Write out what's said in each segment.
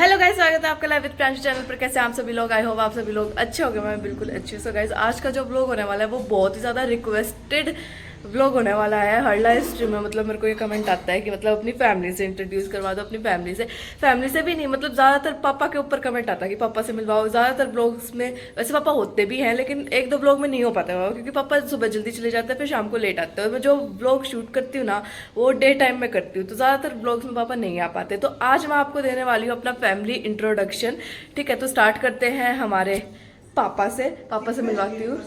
Hello guys, स्वागत है आपका लाइव विद प्रांशु चैनल पर। कैसे आप सभी लोग? आई होप आप सभी लोग अच्छे होंगे। मैं बिल्कुल अच्छी हूँ। सो गाइस, आज का जो व्लॉग होने वाला है वो बहुत ही ज़्यादा रिक्वेस्टेड व्लॉग होने वाला है हर लाइव स्ट्रीम में। मतलब मेरे को ये कमेंट आता है कि मतलब अपनी फैमिली से इंट्रोड्यूस करवा दो, अपनी फैमिली से भी नहीं, मतलब ज़्यादातर पापा के ऊपर कमेंट आता है कि पापा से मिलवाओ। ज़्यादातर ब्लॉग्स में वैसे पापा होते भी हैं, लेकिन एक दो ब्लॉग में नहीं हो पाता है क्योंकि पापा सुबह जल्दी चले जाते हैं, फिर शाम को लेट आते हैं। और मैं जो ब्लॉग शूट करती हूँ ना, वो डे टाइम में करती हूँ, तो ज़्यादातर ब्लॉग्स में पापा नहीं आ पाते। तो आज मैं आपको देने वाली हूँ अपना फैमिली इंट्रोडक्शन। ठीक है, तो स्टार्ट करते हैं हमारे पापा से मिलवाती हूँ।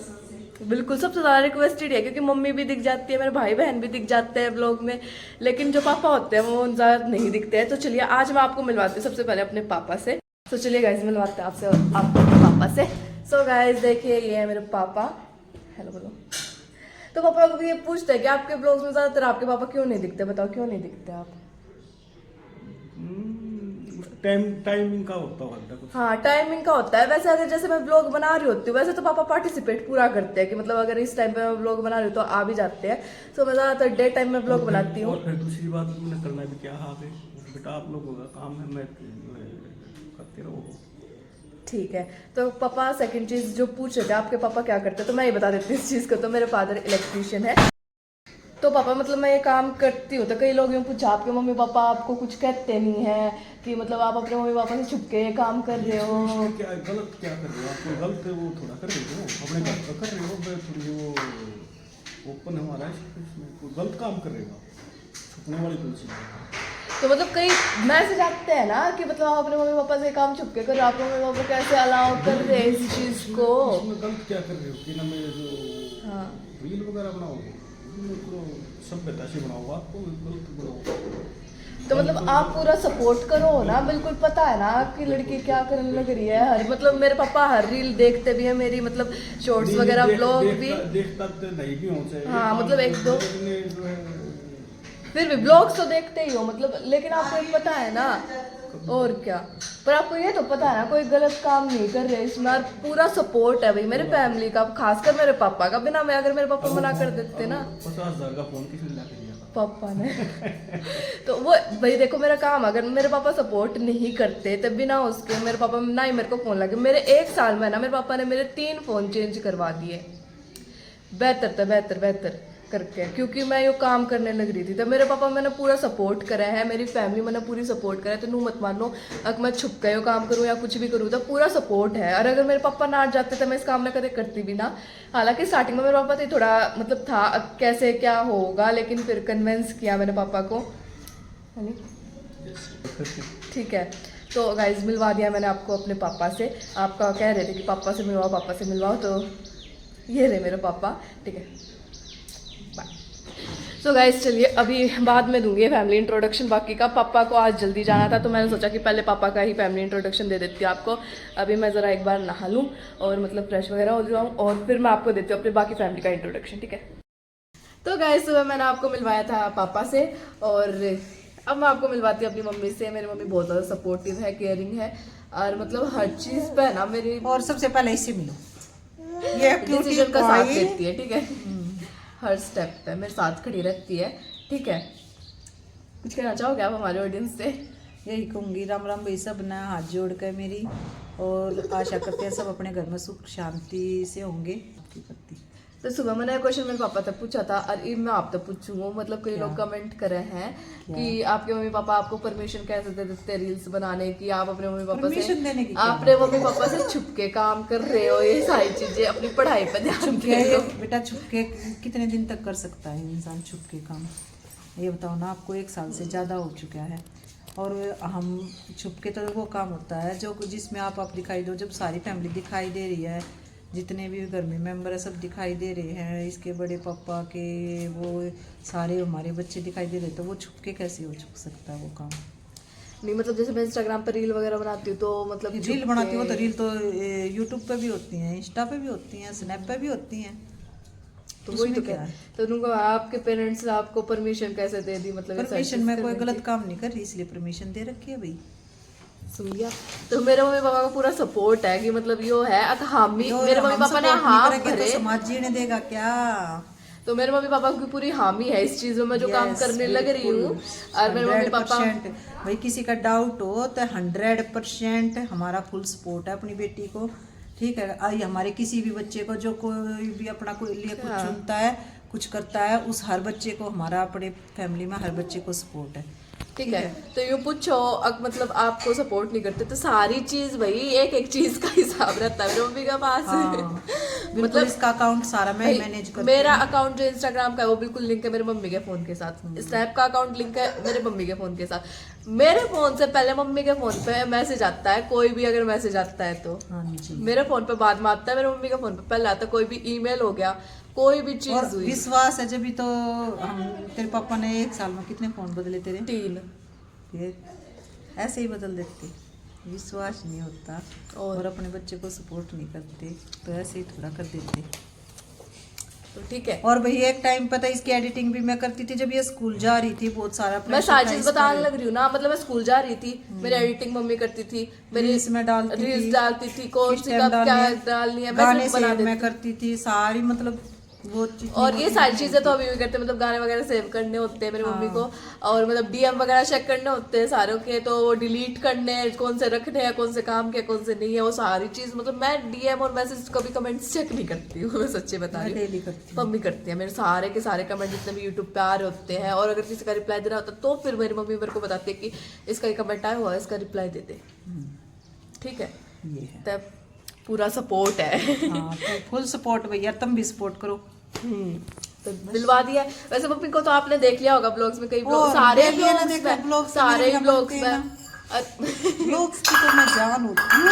बिल्कुल सबसे ज़्यादा रिक्वेस्टेड है क्योंकि मम्मी भी दिख जाती है, मेरे भाई बहन भी दिख जाते हैं ब्लॉग में, लेकिन जो पापा होते हैं वो ज़्यादा नहीं दिखते हैं। तो चलिए आज मैं आपको मिलवाती हूँ सबसे पहले अपने पापा से। तो चलिए गाइज मिलवाते हैं आपसे आपको अपने पापा से। सो गाइज देखिए, ये है मेरे पापा। हेलो बोलो। तो पापा को ये पूछते हैं कि आपके ब्लॉग्स में ज़्यादातर आपके पापा क्यों नहीं दिखते? बताओ क्यों नहीं दिखते आप? टाइमिंग का होता है कुछ। हाँ, टाइमिंग का होता है। वैसे अगर जैसे मैं ब्लॉग बना रही होती हूँ, वैसे तो पापा पार्टिसिपेट पूरा करते हैं कि मतलब अगर इस टाइम पे मैं ब्लॉग बना रही हूँ तो आ भी जाते हैं। तो मैं ज़्यादातर डे टाइम में ब्लॉग बनाती हूँ। और फिर दूसरी बात मैंने करना भी क्या हाथ है बेटा, आप लोगों का काम है, मैं करते रहो। ठीक है, तो पापा सेकंड चीज़ जो पूछ रहे थे आपके पापा क्या करते हैं, तो मैं ये बता देती हूँ इस चीज़ को। तो मेरे फादर इलेक्ट्रीशियन है। तो पापा मतलब मैं ये काम करती हूँ, तो कई लोग यूँ पूछा आपके मम्मी पापा आपको कुछ कहते नहीं है कि मतलब आप अपने मम्मी पापा से छुप के ये काम कर रहे हो? इसमें क्या गलत क्या कर रहे हो? आप गलत है वो थोड़ा कर रहे हो, अपने घर का कर रहे हो। मैं थोड़ी वो ओपन हमारा है, इसमें कोई गलत काम कर रहे हो आप, छुपने वाली कोई चीज़ नहीं। तो मतलब कई मैसेज आते हैं ना कि मतलब आप अपने मम्मी पापा से काम छुप के करो, आपके मम्मी पापा कैसे अलाउ कर रहे हैं इस चीज़ को? इसमें गलत क्या कर रहे हो कि ना, मैं जो हाँ, रील वगैरह बनाओगे सभ्यता से बनाओ, आपको गलत बनाओ। तो मतलब आप पूरा सपोर्ट करो ना। बिल्कुल पता है ना आपकी लड़की क्या करने लग रही है। हर मतलब मेरे पापा हर रील देखते भी है मेरी, मतलब शॉर्ट्स वगैरह ब्लॉग भी। देखता तो नहीं भी हो चाहिए। हाँ, मतलब एक दो जो है फिर भी ब्लॉग्स तो देखते ही हो मतलब, लेकिन आपको एक पता है ना और क्या। पर आपको ये तो पता है ना कोई गलत काम नहीं कर रहे इसमें, और पूरा सपोर्ट है भाई मेरे फैमिली का, खासकर मेरे पापा का। बिना मैं अगर मेरे पापा मना कर देते ना, 50,000 का फोन किसने ला के दिया था? पापा ने तो वो भाई देखो मेरा काम, अगर मेरे पापा सपोर्ट नहीं करते तब बिना उसके मेरे पापा ना ही मेरे को फोन लगे। मेरे 1 साल में ना मेरे पापा ने मेरे 3 फोन चेंज करवा दिए, बेहतर था बेहतर करके, क्योंकि मैं ये काम करने लग रही थी। तो मेरे पापा मैंने पूरा सपोर्ट करा है, मेरी फैमिली मैंने पूरी सपोर्ट करा है। तो नू मत मानो अगर मैं छुप के काम करूँ या कुछ भी करूँ तो पूरा सपोर्ट है। और अगर मेरे पापा ना जाते तो मैं इस काम में कभी करती भी ना। हालांकि स्टार्टिंग में मेरे पापा तो थोड़ा मतलब था कैसे क्या होगा, लेकिन फिर कन्विंस किया मैंने पापा को। ठीक है, तो गाइज मिलवा दिया मैंने आपको अपने पापा से। आपका कह रहे थे कि पापा से मिलवाओ, तो ये रहे मेरे पापा। ठीक है, बाय। सो गाइज चलिए अभी बाद में दूंगी फैमिली इंट्रोडक्शन बाकी का। पापा को आज जल्दी जाना था तो मैंने सोचा कि पहले पापा का ही फैमिली इंट्रोडक्शन दे देती हूँ आपको। अभी मैं ज़रा एक बार नहा लूँ और मतलब फ्रेश वगैरह हो जाऊँ, और फिर मैं आपको देती हूँ अपनी बाकी फैमिली का इंट्रोडक्शन। ठीक है, तो गाइज सुबह मैंने आपको मिलवाया था पापा से, और अब मैं आपको मिलवाती हूँ अपनी मम्मी से। मेरी मम्मी बहुत ज़्यादा सपोर्टिव है, केयरिंग है, और मतलब हर चीज़ पे ना मेरी और सबसे पहले इससे मिलो, ये डिसीजन का साथ देती है। ठीक है, हर स्टेप पे मेरे साथ खड़ी रहती है। ठीक है, कुछ कहना चाहोगे आप हमारे ऑडियंस से? यही कहूँगी, राम राम भाई सब ना हाथ जोड़ कर मेरी, और आशा करते हैं सब अपने घर में सुख शांति से होंगे। तो सुबह मैंने क्वेश्चन मेरे पापा तक पूछा था, और ये मैं आप तक पूछूंगा। मतलब कई लोग कमेंट करे हैं कि आपके मम्मी पापा आपको परमिशन कैसे दे देते हैं रील्स बनाने की? आप अपने मम्मी पापा से अपने मम्मी पापा से छुप के काम कर रहे हो, ये सारी चीजें अपनी पढ़ाई पे ध्यान दे दो। बेटा छुप के कितने दिन तक कर सकता है इंसान छुप के काम? ये बताओ ना, आपको 1 साल से ज़्यादा हो चुका है, और हम छुप के तो वो काम होता है जो जिसमें आप दिखाई दो। जब सारी फैमिली दिखाई दे रही है, जितने भी घर में मेंबर है सब दिखाई दे रहे हैं, इसके बड़े पापा के वो सारे हमारे बच्चे दिखाई दे रहे, तो वो छुप के कैसे हो छुप सकता है वो काम? नहीं मतलब जैसे मैं इंस्टाग्राम पर रील वगैरह बनाती हूँ तो मतलब रील बनाती हो तो रील तो यूट्यूब पे भी होती हैं, इंस्टा पे भी होती हैं, स्नैप पे भी होती हैं। तो वही तो क्या है। तो उनको आपके पेरेंट्स आपको परमिशन कैसे दे दी? मतलब परमिशन में कोई गलत काम नहीं कर रही इसलिए परमिशन दे रखी है भाई। सुन लिया? तो मेरे मम्मी पापा का पूरा सपोर्ट है कि मतलब यो है हामी मेरे मम्मी पापा ने हाँ भरे तो समाज जीने देगा क्या? तो मेरे मम्मी पापा की पूरी हामी है इस चीज में, मैं जो काम करने लग रही हूँ। और मेरे मम्मी पापा 100% भाई किसी का डाउट हो तो 100% हमारा फुल सपोर्ट है अपनी बेटी को, ठीक है। आई हमारे किसी भी बच्चे को जो कोई भी अपना कोई लिए कुछ चुनता है कुछ करता है, उस हर बच्चे को हमारा अपने फैमिली में हर बच्चे को सपोर्ट है, ठीक है। तो यूँ पूछो मतलब आपको सपोर्ट नहीं करते तो सारी चीज भाई एक एक चीज का हिसाब रहता है मेरे मम्मी के पास। हाँ, मतलब इसका अकाउंट सारा मैं मैनेज करती मेरा अकाउंट जो इंस्टाग्राम का है वो बिल्कुल लिंक है मेरे मम्मी के फोन के साथ, स्नैप का अकाउंट लिंक है मेरे मम्मी के फोन के साथ। मेरे फोन से पहले मम्मी के फोन पे मैसेज आता है, कोई भी अगर मैसेज आता है तो हाँ जी। मेरे फोन पे बाद में आता है, मेरे मम्मी के फोन पे पहले आता है। कोई भी ईमेल हो गया, कोई भी और चीज हुई। विश्वास है, जब भी तो हम तेरे पापा ने 1 साल में कितने फोन बदले तेरे? 3। फिर ऐसे ही बदल देते, विश्वास नहीं होता और अपने बच्चे को सपोर्ट नहीं करते तो ऐसे ही थोड़ा कर देते। तो ठीक है। और भाई एक टाइम पता है इसकी एडिटिंग भी मैं करती थी जब ये स्कूल जा रही थी, बहुत सारा मैं सारी चीज बताने लग रही हूँ ना, मतलब मैं स्कूल जा रही थी, मेरी एडिटिंग मम्मी करती थी, मेरी रील्स में डालती थी, रील्स डालती थी, कौन सी स्टेप कब क्या डालनी है, डालनी है गाने मैं बना से देती मैं करती थी सारी, मतलब वो चीज़। और ये सारी चीजें तो अभी भी करते हैं, मतलब गाने वगैरह सेव करने होते हैं मेरी मम्मी को, और मतलब डीएम वगैरह चेक करने होते हैं सारों के, तो वो डिलीट करने हैं, कौन से रखने हैं, कौन से काम के कौन से नहीं है, वो सारी चीज। मतलब मैं डीएम और मैसेज कभी कमेंट्स चेक नहीं करती हूँ, मैं सच्ची बता रही हूँ, डेली करती हूँ। मम्मी करती है मेरे सारे के सारे कमेंट जितने भी यूट्यूब पे आ रहे होते हैं, और अगर किसी का रिप्लाई देना होता है तो फिर मेरी मम्मी मेरे को बताती है कि इसका ये कमेंट आया हुआ है, इसका रिप्लाई दे दे, ठीक है। ये है तब पूरा सपोर्ट है। हाँ, तो फुल सपोर्ट भैया, तुम भी सपोर्ट करो। तो दिलवा दिया। वैसे मम्मी को तो आपने देख लिया होगा ब्लॉग्स में, कई और सारे देख लिया ना, ब्लॉग्स देखो, में, ब्लॉग्स तो सारे मेरे ब्लॉग्स बनते हैं में ब्लॉग्स की तो मैं जान होती हूँ।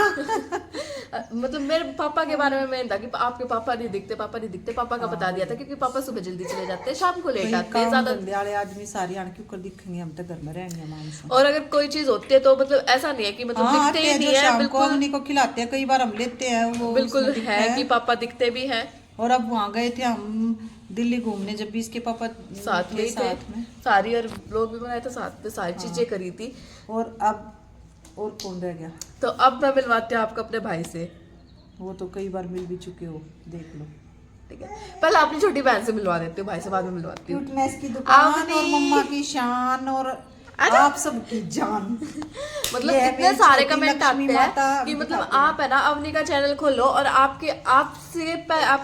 मतलब मेरे पापा के बारे में मैं था कि आपके पापा नहीं दिखते, पापा नहीं दिखते, पापा का बता दिया था क्योंकि पापा सुबह जल्दी चले जाते हैं, शाम को लेट आते हैं ज्यादा। धंधे वाले आदमी सारी आने क्यों कर दिखेंगे, हम तो घर में रहेंगे मानस। और अगर कोई चीज होती है तो मतलब ऐसा नहीं है कि मतलब हाँ, दिखते ही नहीं है, शाम को बिल्कुल अग्नि को खिलाते हैं, कई बार हम लेते हैं वो बिल्कुल उसमें दिखता है कि पापा दिखते भी हैं। और अब वहाँ गए थे हम दिल्ली घूमने, जब भी इसके पापा साथ में ही थे, साथ में सारी, और ब्लॉग भी बनाए थे साथ में, सारी चीजें करी थी। और अब और कौन रह गया? तो अब मैं मिलवाती हूँ आपको अपने भाई से, वो तो कई बार मिल भी चुके हो, देख लो। ठीक है। पहले अपनी छोटी बहन से मिलवा देती हूँ, भाई से बाद में मिलवाती हूँ। क्यूटनेस की दुकान और मम्मा की शान और आप सबकी जान। मतलब ये है इतने मेरी सारे छोटी कमेंट लक्ष्मी आते माता हैं कि मतलब दिखाते आप है ना अवनी का चैनल खोलो और आपके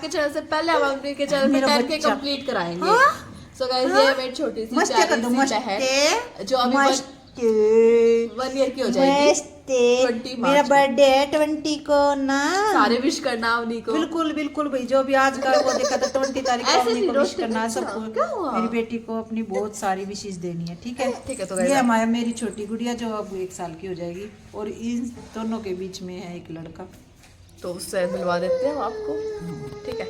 चैनल से पहले हम अवनी के चैनल पे मेरा 10K बच्चा। कंप्लीट कराएंगे। सो गाइस ये मेरी छोटी सी मस्ते कर प्यारी दो, सी मस्ते, बहन जो अभी मस्ते। 1 ईयर की हो जाएगी। 20 मेरा मार्च को। बर्थडे है 20 को ना। सारे विश करना अवनी को। बिल्कुल बिल्कुल भाई, जो भी आज का वो देखा था 20 तारीख को ऐसे अपनी नहीं को विश रोते करना है बच्चा, सबको। क्या हुआ? मेरी बेटी को अपनी बहुत सारी विशेष देनी है, ठीक है। ठीक है, तो ये guys, हमारा मेरी छोटी गुड़िया जो अब 1 साल की हो जाएगी, और इन दोनों के बीच में है एक लड़का। तो उससे मिलवा देते हैं हम आपको, ठीक है।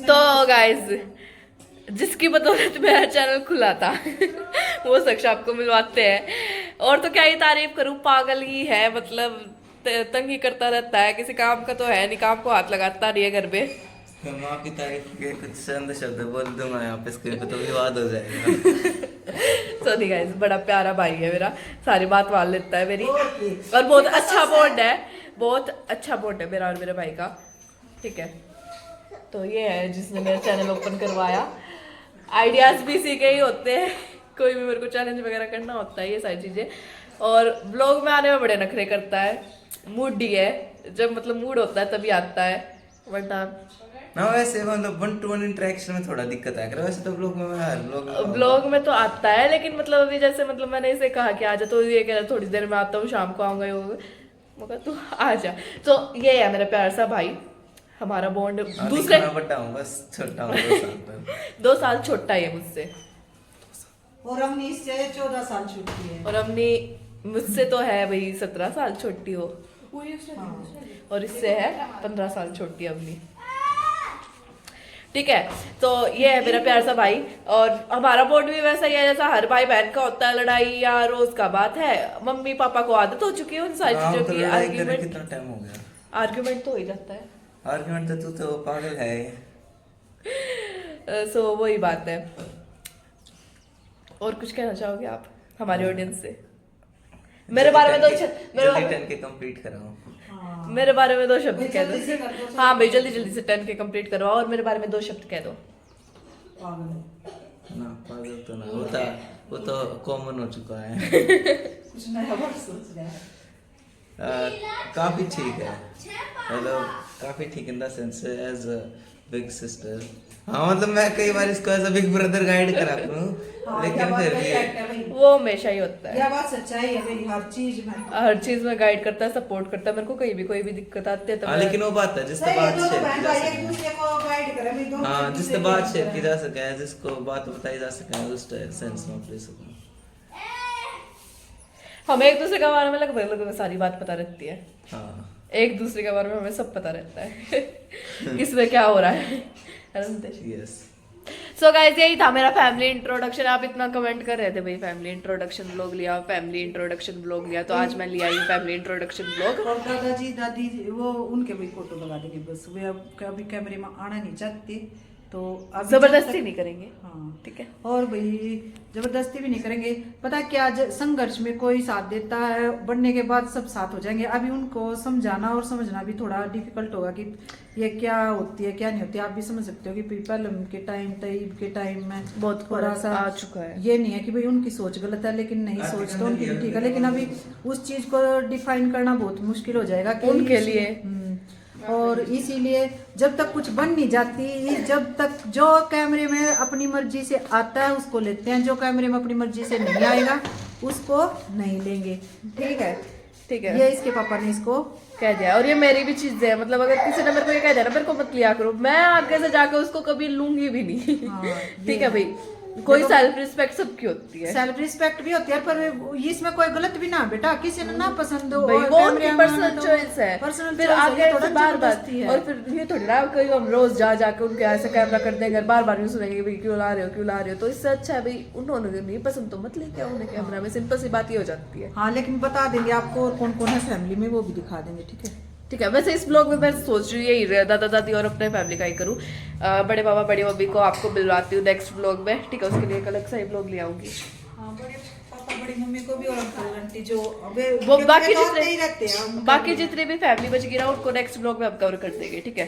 तो गाइज जिसकी बदौलत मेरा चैनल खुला था वो शख्स आपको मिलवाते हैं। और तो क्या ही तारीफ करूं, पागल ही है, मतलब तंग ही करता रहता है, किसी काम का तो है नहीं, काम को हाथ लगाता नहीं है घर पे। मैं आपकी तारीफ के कुछ चंद शब्द बोल दूंगा यहाँ पे स्क्रीन पे तो विवाद हो जाएगा। सॉरी गाइज, बड़ा प्यारा भाई है मेरा, सारी बात मान लेता है मेरी, और बहुत अच्छा बॉन्ड है, बहुत अच्छा बॉन्ड है मेरा और मेरे भाई का, ठीक है। तो ये है जिसने मेरा चैनल ओपन करवाया। आइडियाज भी इसी के ही होते हैं, कोई भी मेरे को चैलेंज वगैरह करना होता है, ये सारी चीजें। और ब्लॉग में आने में बड़े नखरे करता है, मूडी है, जब मतलब मूड होता है तभी आता है, वरना ना वैसे मतलब 1-to-1 इंटरेक्शन में थोड़ा दिक्कत आया करे, वैसे तो ब्लॉग में हर ब्लॉग में तो आता है, लेकिन मतलब अभी जैसे मतलब मैंने इसे कहा कि आजा, तो ये कह रहा थोड़ी देर में आता हूँ, शाम को आऊंगा, मगर तू आ जा। तो ये है मेरा प्यार सा भाई, हमारा बॉन्ड दूसरे बड़ा हूँ, बस छोटा हूँ 2 साल तक। 2 साल छोटा है मुझसे, और हमने इससे 14 साल छुट्टी है। और हमने मुझसे तो है भाई 17 साल छोटी हो, और इससे है 15 साल छोटी अपनी, ठीक है। तो ये है मेरा प्यार सा भाई, और हमारा बॉन्ड भी वैसा ही है जैसा हर भाई बहन का होता है, लड़ाई या रोज का बात है। मम्मी पापा को आदत हो चुकी है उन सारी चीजों की, आर्ग्यूमेंट, कितना टाइम हो गया? आर्ग्यूमेंट तो हो ही जाता है, आर्गुमेंट तो तू तो पागल है। सो वही बात है। और कुछ कहना चाहोगे आप हमारे ऑडियंस से? मेरे बारे में 2 10K कंप्लीट कराओ। मेरे बारे में 2 शब्द कह दो। हाँ भाई, जल्दी जल्दी से 10K कंप्लीट करो, और मेरे बारे में 2 शब्द कह दो। पागल है ना पागल तो ना होता, वो तो कॉमन हो चुका है। कुछ नया वर्ड सोच रहा है। काफी ठीक है, मतलब काफी ठीक in the sense as a big sister. हाँ मतलब मैं कई बार इसको as a big brother guide करा करूँ, लेकिन फिर भी वो हमेशा ही होता है, यह बात सच्चाई है भाई, हर चीज में हर चीज में गाइड करता है, सपोर्ट करता है। मेरे को कहीं भी कोई भी दिक्कत आती है तो हाँ, मैं- लेकिन वो बात है जिससे सही है, बात दोनों शेयर की बहन जा भाई एक सके। दूसरे को गाइड करें भाई, दोनों हाँ एक जिससे दूसरे बात की शेयर हेल्प की करें। जा सके, जिसको बात बताई जा सके, उस सेंस में प्लीज सकूँ। हमें एक दूसरे के बारे में लगभग सारी बात पता रहती है, हाँ एक दूसरे के बारे में हमें सब पता रहता है किसमें क्या हो रहा है ना नितेश? यस। सो गाइस यही था मेरा फैमिली इंट्रोडक्शन। आप इतना कमेंट कर रहे थे भाई फैमिली इंट्रोडक्शन ब्लॉग लिया, फैमिली इंट्रोडक्शन ब्लॉग लिया, तो आज मैं ले आई हूँ फैमिली इंट्रोडक्शन ब्लॉग। और दादाजी दादी वो उनके भी फोटो लगा देंगे बस, वे अब कभी कैमरे में आना नहीं चाहते तो अभी जबरदस्ती नहीं करेंगे, हाँ ठीक है। और भाई जबरदस्ती भी नहीं करेंगे। पता है क्या, संघर्ष में कोई साथ देता है, बढ़ने के बाद सब साथ हो जाएंगे। अभी उनको समझाना और समझना भी थोड़ा डिफिकल्ट होगा कि ये क्या होती है क्या नहीं होती है। आप भी समझ सकते हो कि पीपल के टाइम तईब के टाइम में बहुत थोड़ा फर्क सा आ चुका है। ये नहीं है कि भाई उनकी सोच गलत है, लेकिन नहीं सोच तो उनकी भी ठीक है, लेकिन अभी उस चीज को डिफाइन करना बहुत मुश्किल हो जाएगा कि उनके लिए। और इसीलिए जब तक कुछ बन नहीं जाती, जब तक जो कैमरे में अपनी मर्जी से आता है उसको लेते हैं, जो कैमरे में अपनी मर्जी से नहीं आएगा उसको नहीं लेंगे, ठीक है। ठीक है, ये इसके पापा ने इसको कह दिया। और ये मेरी भी चीजें है, मतलब अगर किसी ने मेरे को ये कह दिया ना मेरे को मत लिया करो, मैं आगे से जाके उसको कभी लूंगी भी नहीं हाँ, ठीक है भाई, कोई सेल्फ रिस्पेक्ट सबकी होती है, सेल्फ रिस्पेक्ट भी होती है, पर इसमें कोई गलत भी ना बेटा, किसी ने ना पसंद हो भाई और वो कैमरे उनकी में पर्सनल आना तो चॉइस है। पर्सनल फिर चॉइस है, आगे ये थोड़ा से बार बार जबरदस्ती है। और फिर ये थोड़ी ना कहीं हम रोज जा जाके उनके ऐसे कैमरा कर देंगे, बार बार यूं सुनेंगे भाई क्यों ला रहे हो क्यों ला रहे हो। तो इससे अच्छा है भाई उन्होंने नहीं पसंद तो मत लेके आओ उन्हें कैमरा में, सिंपल सी बात ही हो जाती है। हाँ लेकिन बता देंगे आपको और कौन कौन है फैमिली में, वो भी दिखा देंगे, ठीक है। ठीक है, वैसे इस ब्लॉग में मैं सोच रही हूँ यही दादा दादी और अपने फैमिली का ही करूँ। बड़े पापा बड़ी मम्मी को आपको मिलवाती हूँ नेक्स्ट ब्लॉग में, ठीक है। उसके लिए एक अलग सा ही ब्लॉग ले आऊंगी। हाँ, बड़े पापा बड़ी मम्मी को भी और अंकल आंटी जो वो बाकी रहते ही रहते हैं जितने बाकी जितने भी फैमिली बच गई ना उनको नेक्स्ट ब्लॉग में हम कवर कर देंगे, ठीक है।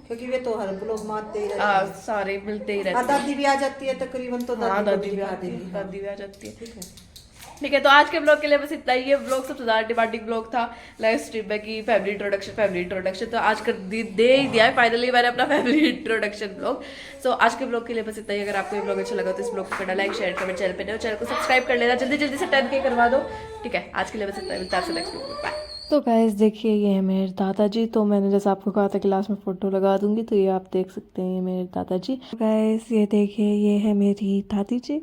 क्योंकि वे तो हर लोग मारते ही रहते हाँ हैं। सारे मिलते ही रहते हाँ, दादी भी आ जाती है तकरीबन, तो हैं। हाँ दादी दादी को भी दिखा आती है, देंगे। दादी भी आ जाती है, ठीक है। ठीक है। तो आज के ब्लॉग के लिए बस इतना ही। ये ब्लॉग सबसे ज्यादा डिमांडिंग ब्लॉग था लाइव स्ट्रीम में कि फैमिली इंट्रोडक्शन, तो आज कर दे ही दिया है फाइनली मैंने अपना फैमिली इंट्रोडक्शन ब्लॉग। सो आज के ब्लॉग के लिए बस इतना ही। अगर आपको ये ब्लॉग अच्छा लगा तो इस ब्लॉग को करना लाइक शेयर कमेंट, चैनल पे नए हो चैनल को सब्सक्राइब कर लेना, जल्दी जल्दी से 10K करवा दो, ठीक है। आज के लिए बस इतना ही, मिलता है आपसे नेक्स्ट ब्लॉग में, बाय। तो गाइस देखिए ये है मेरे दादाजी, तो मैंने जैसे आपको कहा था कि लास्ट में फोटो लगा दूंगी, तो ये आप देख सकते हैं ये मेरे दादाजी। गाइस ये देखिए ये है मेरी दादी जी।